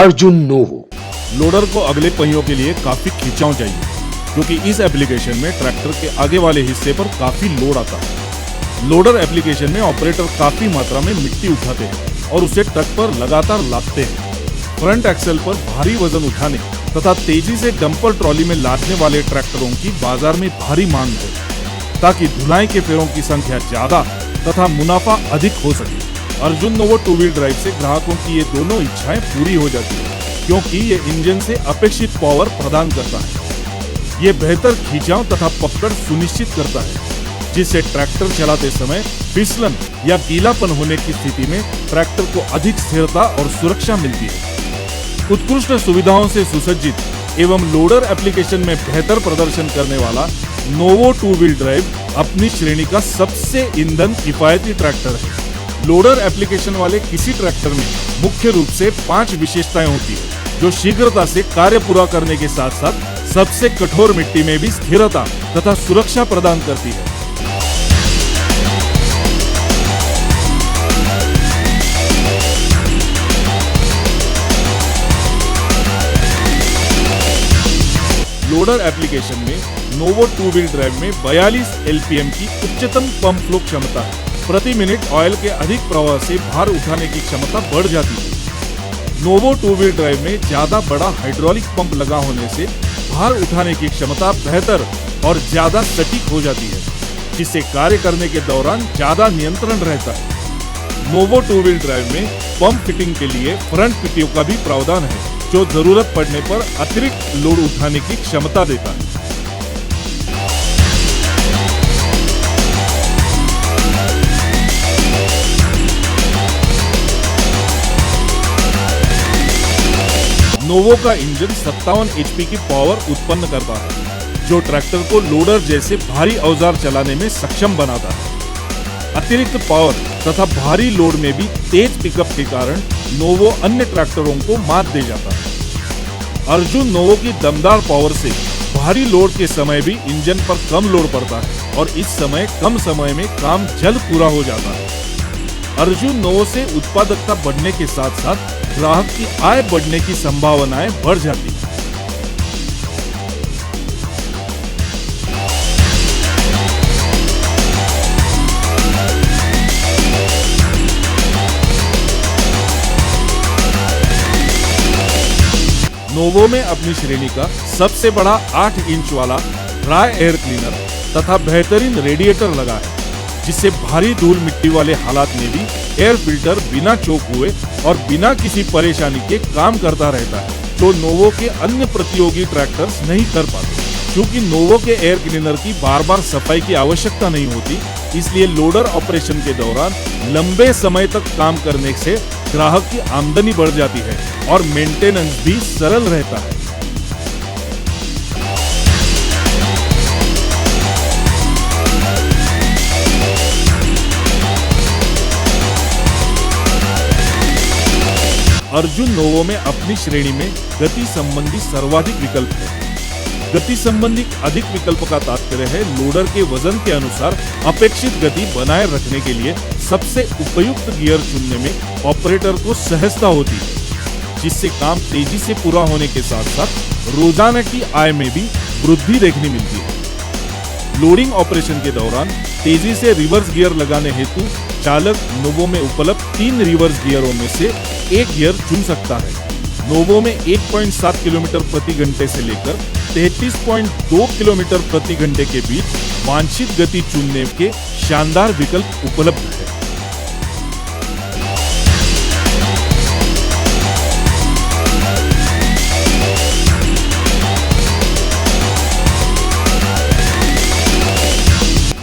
Arjun novo. Loader को अगले पहियों के लिए काफी खिंचाव चाहिए, क्योंकि इस एप्लीकेशन में ट्रैक्टर के आगे वाले हिस्से पर काफी लोड आता है। लोडर एप्लीकेशन में ऑपरेटर काफी मात्रा में मिट्टी उठाते हैं और उसे ट्रक पर लगातार लादते हैं। फ्रंट एक्सेल पर भारी वजन उठाने तथा तेजी से डंपर ट्रॉली में लादने वाले ट्रैक्टरों की बाजार में भारी मांग है, ताकि धुलाई के फेरों की संख्या ज्यादा तथा मुनाफा अधिक हो सके। Arjun novo two wheel drive से ग्राहकों की ये दोनों इच्छाएं पूरी हो जाती है, क्योंकि ये इंजन से अपेक्षित पावर प्रदान करता है। ये बेहतर खिंचाव तथा पकड़ सुनिश्चित करता है, जिससे ट्रैक्टर चलाते समय फिसलन या गीलापन होने की स्थिति में ट्रैक्टर को अधिक स्थिरता और सुरक्षा मिलती है। उत्कृष्ट सुविधाओं से सुसज्जित एवं लोडर एप्लीकेशन में बेहतर प्रदर्शन करने वाला नोवो टू व्हील ड्राइव अपनी श्रेणी का सबसे ईंधन किफायती ट्रैक्टर है। लोडर एप्लीकेशन वाले किसी ट्रैक्टर में मुख्य रूप से 5 विशेषताएं होती है, जो शीघ्रता से कार्य पूरा करने के साथ साथ सबसे कठोर मिट्टी में भी स्थिरता तथा सुरक्षा प्रदान करती है। लोडर एप्लीकेशन में नोवो टू व्हील ड्राइव में 42 LPM की उच्चतम पंप फ्लो क्षमता है। प्रति मिनट ऑयल के अधिक प्रवाह से भार उठाने की क्षमता बढ़ जाती है। नोवो टू व्हील ड्राइव में ज्यादा बड़ा हाइड्रोलिक पंप लगा होने से भार उठाने की क्षमता बेहतर और ज्यादा सटीक हो जाती है, जिससे कार्य करने के दौरान ज्यादा नियंत्रण रहता है। नोवो टू व्हील ड्राइव में पंप फिटिंग के लिए फ्रंट पीटीओ का भी प्रावधान है, जो जरूरत पड़ने पर अतिरिक्त लोड उठाने की क्षमता देता है। नोवो का इंजन 57 HP की पावर उत्पन्न करता है, जो ट्रैक्टर को लोडर जैसे भारी औजार चलाने में सक्षम बनाता है। अतिरिक्त पावर तथा भारी लोड में भी तेज पिकअप के कारण नोवो अन्य ट्रैक्टरों को मात दे जाता है। अर्जुन नोवो की दमदार पावर से भारी लोड के समय भी इंजन पर कम लोड पड़ता है और इस समय कम समय में काम जल्द पूरा हो जाता है। अर्जुन नोवो से उत्पादकता बढ़ने के साथ साथ ग्राहक की आय बढ़ने की संभावनाएं बढ़ जाती है। नोवो में अपनी श्रेणी का सबसे बड़ा 8 इंच वाला ड्राई एयर क्लीनर तथा बेहतरीन रेडिएटर लगा है, जिससे भारी धूल मिट्टी वाले हालात में भी एयर फिल्टर बिना चोक हुए और बिना किसी परेशानी के काम करता रहता है, जो नोवो के अन्य प्रतियोगी ट्रैक्टर्स नहीं कर पाते। क्योंकि नोवो के एयर क्लीनर की बार बार सफाई की आवश्यकता नहीं होती, इसलिए लोडर ऑपरेशन के दौरान लंबे समय तक काम करने से ग्राहक की आमदनी बढ़ जाती है और मेंटेनेंस भी सरल रहता है। अर्जुन नोवो में अपनी श्रेणी में गति संबंधी सर्वाधिक विकल्प है। गति संबंधी अधिक विकल्प का तात्पर्य है लोडर के वजन के अनुसार अपेक्षित गति बनाए रखने के लिए सबसे उपयुक्त गियर चुनने में ऑपरेटर को सहजता होती है, जिससे काम तेजी से पूरा होने के साथ साथ रोजाना की आय में भी वृद्धि देखने मिलती है। लोडिंग ऑपरेशन के दौरान तेजी से रिवर्स गियर लगाने हेतु चालक नोवो में उपलब्ध 3 रिवर्स गियरों में से एक गियर चुन सकता है। नोवो में 1.7 किलोमीटर प्रति घंटे से लेकर 33.2 किलोमीटर प्रति घंटे के बीच वांछित गति चुनने के शानदार विकल्प उपलब्ध है।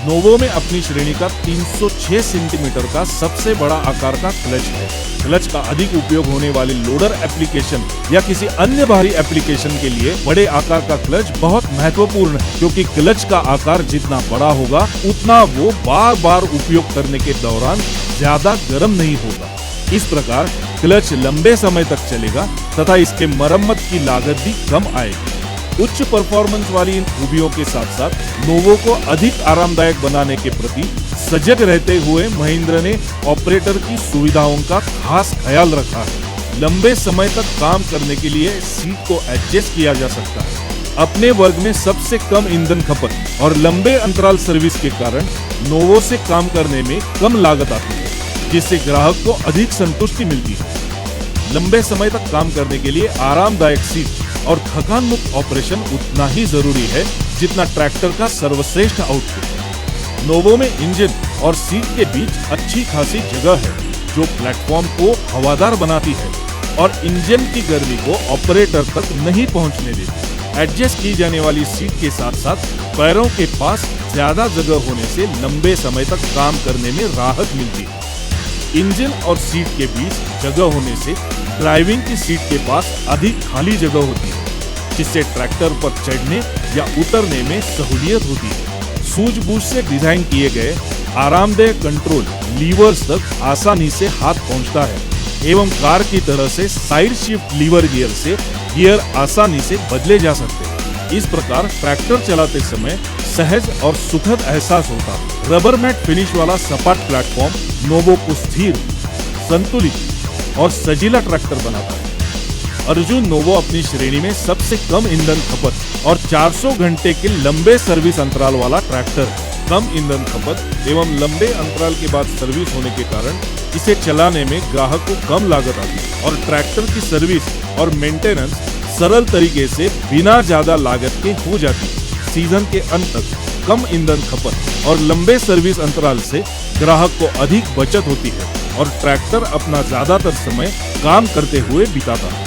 नोवो में अपनी श्रेणी का 306 सेंटीमीटर का सबसे बड़ा आकार का क्लच है। क्लच का अधिक उपयोग होने वाले लोडर एप्लीकेशन या किसी अन्य भारी एप्लीकेशन के लिए बड़े आकार का क्लच बहुत महत्वपूर्ण है, क्योंकि क्लच का आकार जितना बड़ा होगा उतना वो बार बार उपयोग करने के दौरान ज्यादा गर्म नहीं होगा। इस प्रकार क्लच लंबे समय तक चलेगा तथा इसके मरम्मत की लागत भी कम आएगी। उच्च परफॉर्मेंस वाली इन खूबियों के साथ साथ नोवो को अधिक आरामदायक बनाने के प्रति सजग रहते हुए महिंद्रा ने ऑपरेटर की सुविधाओं का खास ख्याल रखा है। लंबे समय तक काम करने के लिए सीट को एडजस्ट किया जा सकता है। अपने वर्ग में सबसे कम ईंधन खपत और लंबे अंतराल सर्विस के कारण नोवो से काम करने में कम लागत आती है, जिससे ग्राहक को अधिक संतुष्टि मिलती है। लंबे समय तक काम करने के लिए आरामदायक सीट और थकान मुक्त ऑपरेशन उतना ही जरूरी है जितना ट्रैक्टर का सर्वश्रेष्ठ आउटपुट। नोवो में इंजन और सीट के बीच अच्छी खासी जगह है, जो प्लेटफॉर्म को हवादार बनाती है और इंजन की गर्मी को ऑपरेटर तक नहीं पहुंचने देती। एडजस्ट की जाने वाली सीट के साथ साथ पैरों के पास ज्यादा जगह होने से लंबे समय तक काम करने में राहत मिलती है। इंजन और सीट के बीच जगह होने से ड्राइविंग की सीट के पास अधिक खाली जगह होती है, जिससे ट्रैक्टर पर चढ़ने या उतरने में सहूलियत होती है। सूझबूझ से डिजाइन किए गए आरामदायक कंट्रोल लीवर्स तक आसानी से हाथ पहुंचता है एवं कार की तरह से साइड शिफ्ट लीवर गियर से गियर आसानी से बदले जा सकते हैं। इस प्रकार ट्रैक्टर चलाते समय सहज और सुखद एहसास होता है। रबर मैट फिनिश वाला सपाट प्लेटफॉर्म नोवो को स्थिर, संतुलित और सजीला ट्रैक्टर बनाता है। अर्जुन नोवो अपनी श्रेणी में सबसे कम ईंधन खपत और 400 घंटे के लंबे सर्विस अंतराल वाला ट्रैक्टर है। कम ईंधन खपत एवं लंबे अंतराल के बाद सर्विस होने के कारण इसे चलाने में ग्राहक को कम लागत आती है और ट्रैक्टर की सर्विस और मेंटेनेंस सरल तरीके से बिना ज्यादा लागत के हो जाती है। सीजन के अंत तक कम ईंधन खपत और लंबे सर्विस अंतराल से ग्राहक को अधिक बचत होती है और ट्रैक्टर अपना ज्यादातर समय काम करते हुए बिताता है।